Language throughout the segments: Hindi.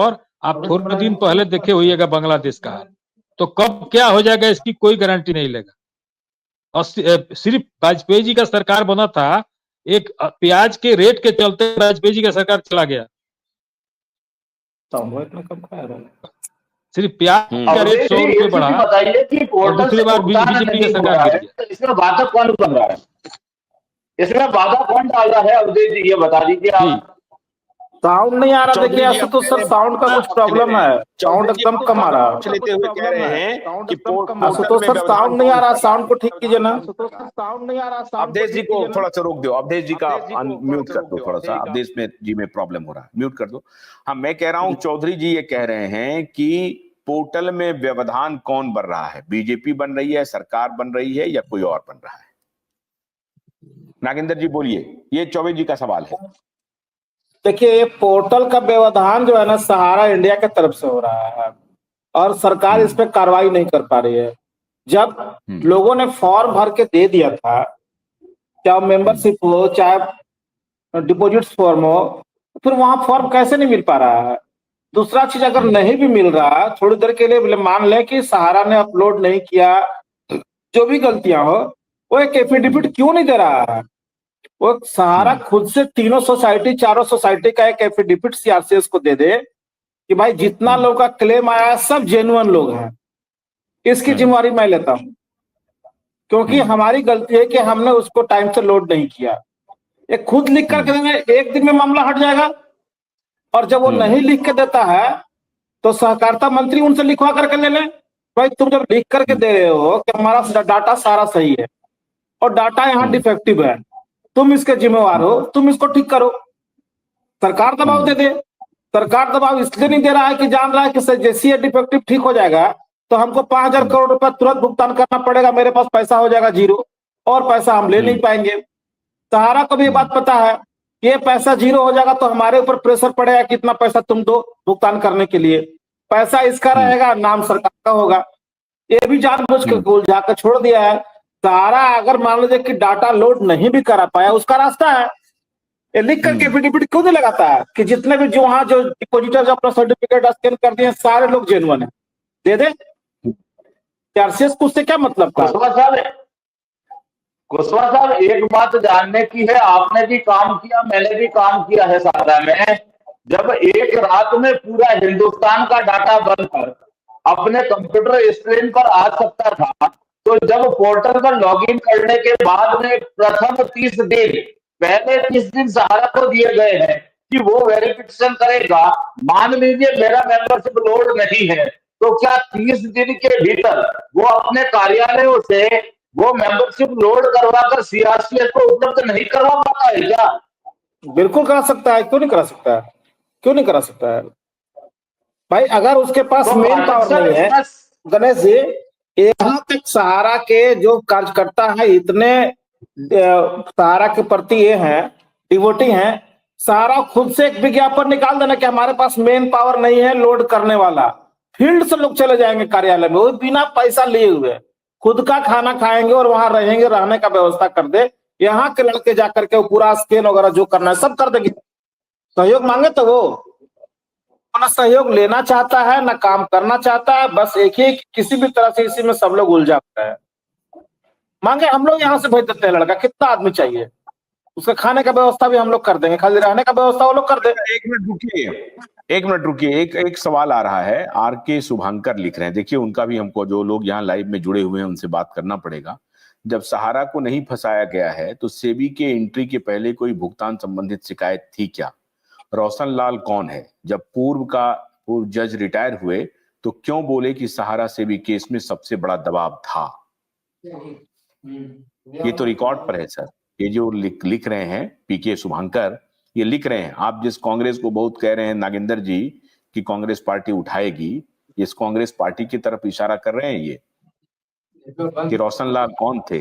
और आप थोड़े दिन पहले देखे होइएगा बांग्लादेश का हाल, तो कब क्या हो जाएगा इसकी कोई गारंटी नहीं लेगा। और सिर्फ वाजपेयी जी का सरकार बना था, एक प्याज के रेट के चलते वाजपेयी जी का सरकार चला गया, इतना कम खा रहा है। सिर्फ प्याज का रेट 100 रुपए बढ़ा बताइए कि और दूसरी बार बीजेपी का सरकार गिर गया। तो इसमें बाधक कौन बन रहा है, इसमें बाधा कौन डाल रहा है अवधेश जी, ये बता दीजिए आप। साउंड नहीं आ रहा, देखिए ऐसे तो सर साउंड का कुछ प्रॉब्लम है, साउंड एकदम कम आ रहा है। लेते हुए कह रहे हैं कि तो सर साउंड नहीं आ रहा, साउंड को ठीक कीजिए ना। साउंड नहीं आ रहा, अवधेश जी को थोड़ा सा रोक दो, अवधेश जी का म्यूट कर दो थोड़ा सा, अवधेश में जी में प्रॉब्लम हो रहा है, म्यूट कर दो। हाँ, मैं कह रहा हूं चौधरी जी ये कह रहे हैं कि पोर्टल में व्यवधान कौन बन रहा है, बीजेपी बन रही है, सरकार बन रही है, या कोई और बन रहा है? नागेंद्र जी बोलिए, ये चौबे जी का सवाल है। देखिए ये पोर्टल का व्यवधान जो है ना सहारा इंडिया के तरफ से हो रहा है और सरकार इस पे कार्रवाई नहीं कर पा रही है। जब लोगों ने फॉर्म भर के दे दिया था, चाहे मेंबरशिप हो चाहे डिपॉजिट्स फॉर्म हो, फिर वहां फॉर्म कैसे नहीं मिल पा रहा है। दूसरा चीज, अगर नहीं भी मिल रहा थोड़ी देर के लिए मान लें कि सहारा ने अपलोड नहीं किया, जो भी गलतियां हो, वो एक एफिडेविट क्यों नहीं दे रहा है? वो सहारा खुद से तीनों सोसाइटी चारों सोसाइटी का एक एफिडेविट सीआरसीएस को दे दे कि भाई जितना लोग का क्लेम आया सब जेन्युइन लोग हैं, इसकी जिम्मेवारी मैं लेता हूं, क्योंकि हमारी गलती है कि हमने उसको टाइम से लोड नहीं किया। ये खुद लिख करके देंगे, एक दिन में मामला हट जाएगा। और जब वो नहीं लिख के देता है तो सहकारिता मंत्री उनसे लिखवा करके ले लें, भाई तुम जब लिख करके दे रहे हो कि हमारा डाटा सारा सही है और डाटा यहाँ डिफेक्टिव है, तुम इसके जिम्मेवार हो, तुम इसको ठीक करो। सरकार दबाव दे दे। सरकार दबाव इसलिए नहीं दे रहा है कि जान रहा है कि जैसे ये डिफेक्टिव ठीक हो जाएगा तो हमको 5,000 करोड़ रुपए तुरंत भुगतान करना पड़ेगा, मेरे पास पैसा हो जाएगा जीरो और पैसा हम ले नहीं पाएंगे। सहारा को भी ये बात पता है कि ये पैसा जीरो हो जाएगा तो हमारे ऊपर प्रेशर पड़ेगा कि इतना पैसा तुम दो भुगतान करने के लिए। पैसा इसका रहेगा, नाम सरकार का होगा। ये भी जानबूझ के उलझा कर छोड़ दिया है। सहारा अगर मान लीजिए कि डाटा लोड नहीं भी करा पाया, उसका रास्ता है, ये लिख करके एफिडेविट क्यों नहीं लगाता है कि जितने भी जो वहां जो डिपोजिटर जो अपना सर्टिफिकेट स्कैन कर दिए सारे लोग जेन्युइन है, दे दे। चार्जेस को उससे क्या मतलब था? कुशवाहा साहब एक बात जानने की है, आपने भी काम किया, मैंने भी काम किया है सहारा में। जब एक रात में पूरा हिंदुस्तान का डाटा बनकर अपने कंप्यूटर स्क्रीन पर आ सकता था, तो जब पोर्टल पर लॉगिन करने के बाद में प्रथम 30 दिन, पहले 30 दिन सहारा को दिए गए हैं कि वो वेरिफिकेशन करेगा। मान लीजिए मेरा मेंबरशिप लोड नहीं है, तो क्या 30 दिन के भीतर वो अपने कार्यालयों से वो मेंबरशिप लोड करवाकर सीआरसीएस को उपलब्ध नहीं करवा पाता है क्या? बिल्कुल करा सकता है, क्यों नहीं करा सकता है, क्यों नहीं करा सकता है भाई? अगर उसके पास तो मेन पावर नहीं है गणेश जी, यहाँ तक सहारा के जो कार्यकर्ता है इतने सहारा के प्रति ये हैं, डिवोटी हैं, सहारा खुद से एक विज्ञापन निकाल देना कि हमारे पास मेन पावर नहीं है लोड करने वाला, फील्ड से लोग चले जाएंगे कार्यालय में, वो बिना पैसा लिए हुए खुद का खाना खाएंगे और वहां रहेंगे, रहने का व्यवस्था कर दे। यहाँ के लड़के जाकर के वो पूरा स्कैन वगैरह जो करना है सब कर देंगे। सहयोग मांगे तो वो ना सहयोग लेना चाहता है ना काम करना चाहता है, बस एक ही किसी भी तरह से इसी में सब लोग उलझा होता है। मांगे हम लोग यहाँ से भेज देते हैं, लड़का कितना आदमी चाहिए, उसका खाने का व्यवस्था भी हम लोग कर देंगे, खाली रहने का व्यवस्था वो लोग कर देंगे। एक मिनट रुकिए, एक सवाल आ रहा है, आर के शुभांकर लिख रहे हैं, देखिए उनका भी हमको, जो लोग यहाँ लाइव में जुड़े हुए हैं उनसे बात करना पड़ेगा। जब सहारा को नहीं फंसाया गया है तो सेबी के एंट्री के पहले कोई भुगतान संबंधित शिकायत थी क्या? रोशन लाल कौन है? जब पूर्व जज रिटायर हुए तो क्यों बोले कि सहारा सेबी केस में सबसे बड़ा दबाव था? ये तो रिकॉर्ड पर है सर, ये जो लिख रहे हैं पीके शुभांकर, ये लिख रहे हैं। आप जिस कांग्रेस को बहुत कह रहे हैं नागेंद्र जी कि कांग्रेस पार्टी उठाएगी, इस कांग्रेस पार्टी की तरफ इशारा कर रहे हैं ये कि रोशन लाल कौन थे?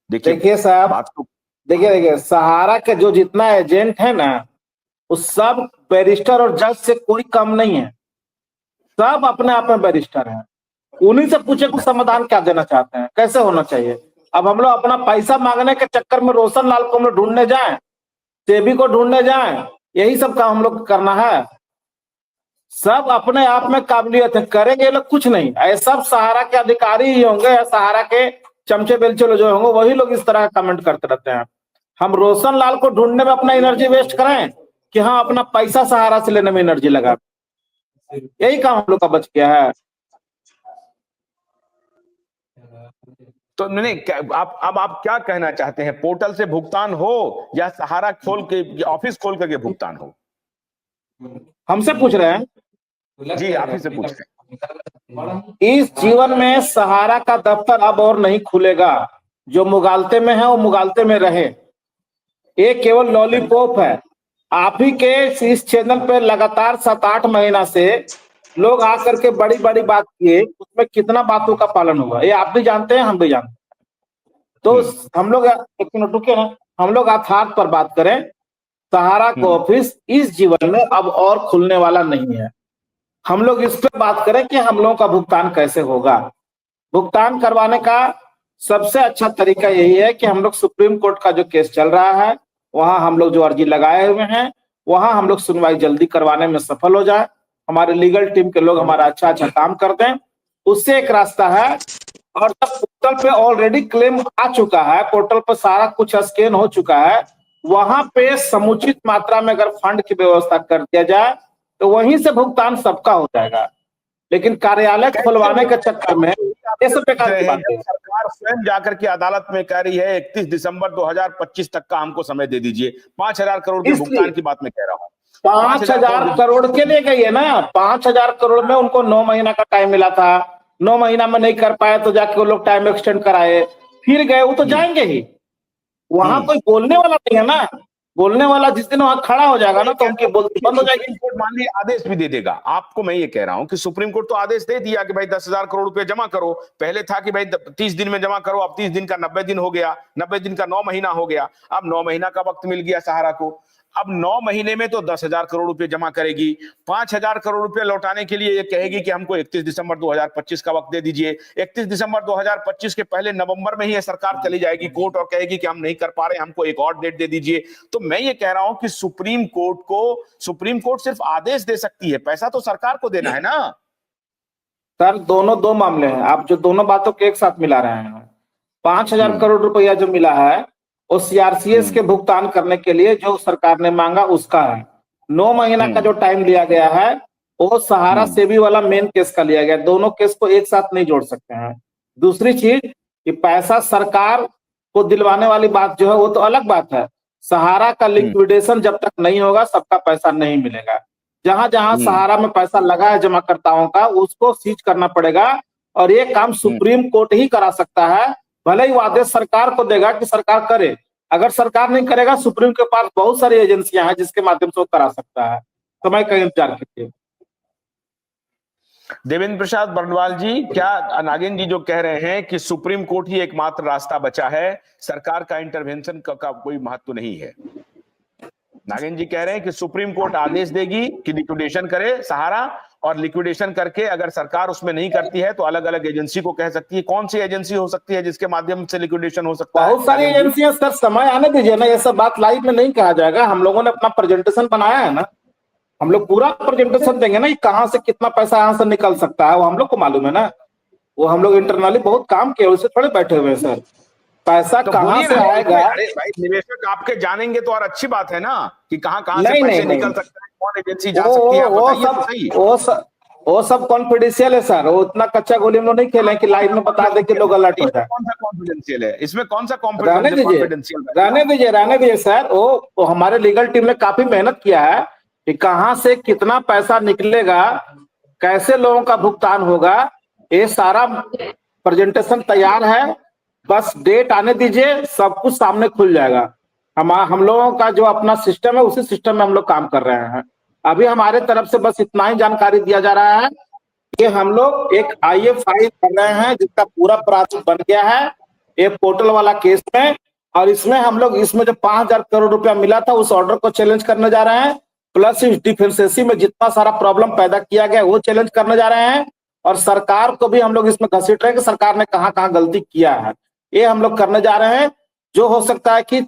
देखिए साहब, देखिए सहारा के जो जितना एजेंट है ना, उस सब बैरिस्टर और जज से कोई कम नहीं है, सब अपने आप में बैरिस्टर हैं। उन्हीं से पूछे कुछ समाधान क्या देना चाहते हैं, कैसे होना चाहिए। अब हम लोग अपना पैसा मांगने के चक्कर में रोशन लाल को हम लोग ढूंढने जाएं, सेबी को ढूंढने जाएं, यही सब काम हम लोग करना है। सब अपने आप में काबिलियत है, करेंगे ये लोग कुछ नहीं। ऐसा सब सहारा के अधिकारी ही होंगे या सहारा के चमचे बेलचे जो होंगे वही लोग इस तरह का कमेंट करते रहते हैं। हम रोशन लाल को ढूंढने में अपना एनर्जी वेस्ट करें कि हाँ अपना पैसा सहारा से लेने में एनर्जी लगा? यही काम हम लोग का बच गया है। तो नहीं, अब आप क्या कहना चाहते हैं, पोर्टल से भुगतान हो या सहारा खोल के ऑफिस खोल करके भुगतान हो? हमसे पूछ रहे हैं? जी, आप ही से पूछ रहे हैं। इस जीवन में सहारा का दफ्तर अब और नहीं खुलेगा। जो मुगालते में है वो मुगालते में रहे। ये केवल लॉलीपॉप है। आप ही के इस चैनल पे लगातार 7-8 महीना से लोग आकर के बड़ी बड़ी बात किए, उसमें कितना बातों का पालन हुआ ये आप भी जानते हैं, हम भी जानते हैं। तो हम लोग एक मिनट रुके ना, हम लोग यथार्थ पर बात करें। सहारा का ऑफिस इस जीवन में अब और खुलने वाला नहीं है। हम लोग इस पे बात करें कि हम लोगों का भुगतान कैसे होगा। भुगतान करवाने का सबसे अच्छा तरीका यही है कि हम लोग सुप्रीम कोर्ट का जो केस चल रहा है वहां हम लोग जो अर्जी लगाए हुए हैं वहां हम लोग सुनवाई जल्दी करवाने में सफल हो जाए। हमारे लीगल टीम के लोग हमारा अच्छा काम कर दें, उससे एक रास्ता है। और जब पोर्टल पे ऑलरेडी क्लेम आ चुका है, पोर्टल पर सारा कुछ स्कैन हो चुका है, वहां पे समुचित मात्रा में अगर फंड की व्यवस्था कर दिया जाए तो वहीं से भुगतान सबका हो जाएगा। लेकिन कार्यालय खुलवाने के चक्कर में ये सब बेकार की बात है। सरकार स्वयं जाकर के अदालत में कह रही है 31 दिसंबर 2025 तक का हमको समय दे दीजिए। 5,000 करोड़ के भुगतान की बात मैं कह रहा हूँ। 5,000 करोड़ के लिए गई है ना। 5,000 करोड़ में उनको 9 महीना का टाइम मिला था। 9 महीना में नहीं कर पाए तो जाके वो लोग टाइम एक्सटेंड कराए, फिर गए। वो तो जाएंगे ही, वहां कोई बोलने वाला नहीं है ना। बोलने वाला जिस दिन वहां खड़ा हो जाएगा ना तो उनकी बोलती बंद हो जाएगी। सुप्रीम कोर्ट मान लीजिए आदेश भी दे देगा। आपको मैं ये कह रहा हूं कि सुप्रीम कोर्ट तो आदेश दे दिया कि भाई 10,000 करोड़ रुपए जमा करो। पहले था कि भाई 30 दिन में जमा करो, अब 30 दिन का 90 दिन हो गया, 90 दिन का 9 महीना हो गया। अब 9 महीना का वक्त मिल गया सहारा को। अब 9 महीने में तो 10,000 करोड़ रुपए जमा करेगी। 5,000 करोड़ रुपए लौटाने के लिए ये कहेगी कि हमको 31 दिसंबर 2025 का वक्त दे दीजिए। 31 दिसंबर 2025 के पहले नवंबर में ही ये सरकार चली जाएगी कोर्ट और कहेगी कि हम नहीं कर पा रहे, हमको एक और डेट दे दीजिए। तो मैं ये कह रहा हूं कि सुप्रीम कोर्ट सिर्फ आदेश दे सकती है, पैसा तो सरकार को देना है ना। सर दोनों दो मामले हैं, आप जो दोनों बातों को एक साथ मिला रहे हैं। 5,000 करोड़ रुपया जो मिला है वो सीआरसीएस के भुगतान करने के लिए जो सरकार ने मांगा उसका है। 9 महीना का जो टाइम लिया गया है वो सहारा सेबी वाला मेन केस का लिया गया। दोनों केस को एक साथ नहीं जोड़ सकते हैं। दूसरी चीज कि पैसा सरकार को दिलवाने वाली बात जो है वो तो अलग बात है। सहारा का लिक्विडेशन जब तक नहीं होगा सबका पैसा नहीं मिलेगा। जहां जहां सहारा में पैसा लगा है जमाकर्ताओं का उसको सीज करना पड़ेगा और ये काम सुप्रीम कोर्ट ही करा सकता है। भले ही वो आदेश सरकार को देगा कि सरकार करे, अगर सरकार नहीं करेगा सुप्रीम के पास बहुत सारी एजेंसियां हैं जिसके माध्यम से वो करा सकता है। समय का इंतजार कीजिए। देवेंद्र प्रसाद बर्णवाल जी, क्या नागेंद्र जी जो कह रहे हैं कि सुप्रीम कोर्ट ही एकमात्र रास्ता बचा है, सरकार का इंटरवेंशन का कोई महत्व नहीं है? नागेंद्र जी कह रहे हैं कि सुप्रीम कोर्ट आदेश देगी कि लिक्विडेशन करे सहारा, और लिक्विडेशन करके अगर सरकार उसमें नहीं करती है तो अलग अलग एजेंसी को कह सकती है। कौन सी एजेंसी हो सकती है जिसके माध्यम से लिक्विडेशन हो सकता है? बहुत सारी एजेंसियां सर, समय आने दीजिए ना, ये सब बात लाइव में नहीं कहा जाएगा। हम लोगों ने अपना प्रेजेंटेशन बनाया है ना, हम लोग पूरा प्रेजेंटेशन देंगे ना, कहाँ से कितना पैसा यहाँ से निकल सकता है वो हम लोग को मालूम है ना। वो हम लोग इंटरनली बहुत काम किए, उससे थोड़े बैठे हुए हैं सर। पैसा तो कहाँ से आएगा? अरे भाई निवेशक आपके जानेंगे तो और अच्छी बात है ना कि कहाँ से पैसे निकल सकते हैं, कौन एजेंसी जा सकती है। वो सब कॉन्फिडेंशियल है सर। वो उतना कच्चा गोली हम लोग नहीं खेले कि लाइव में बता दे कि लोग अलर्ट हो जाए। कौन सा कॉन्फिडेंशियल है इसमें? कौन सा रहने दीजिए सर। वो हमारे लीगल टीम ने काफी मेहनत किया है कि कहाँ से कितना पैसा निकलेगा, कैसे लोगों का भुगतान होगा, ये सारा प्रेजेंटेशन तैयार है। बस डेट आने दीजिए, सब कुछ सामने खुल जाएगा। हम लोगों का जो अपना सिस्टम है उसी सिस्टम में हम लोग काम कर रहे हैं। अभी हमारे तरफ से बस इतना ही जानकारी दिया जा रहा है कि हम लोग एक आईए फाइल कर रहे हैं जिसका पूरा प्रोसेस बन गया है ये पोर्टल वाला केस में। और इसमें हम लोग इसमें जो 5,000 करोड़ रुपया मिला था उस ऑर्डर को चैलेंज करने जा रहे हैं, प्लस इस डिफेंसेसी में जितना सारा प्रॉब्लम पैदा किया गया वो चैलेंज करने जा रहे हैं। और सरकार को भी हम लोग इसमें घसीट रहे हैं कि सरकार ने कहाँ कहाँ गलती किया है, ये हम लोग करने जा रहे हैं। जो हो सकता है कि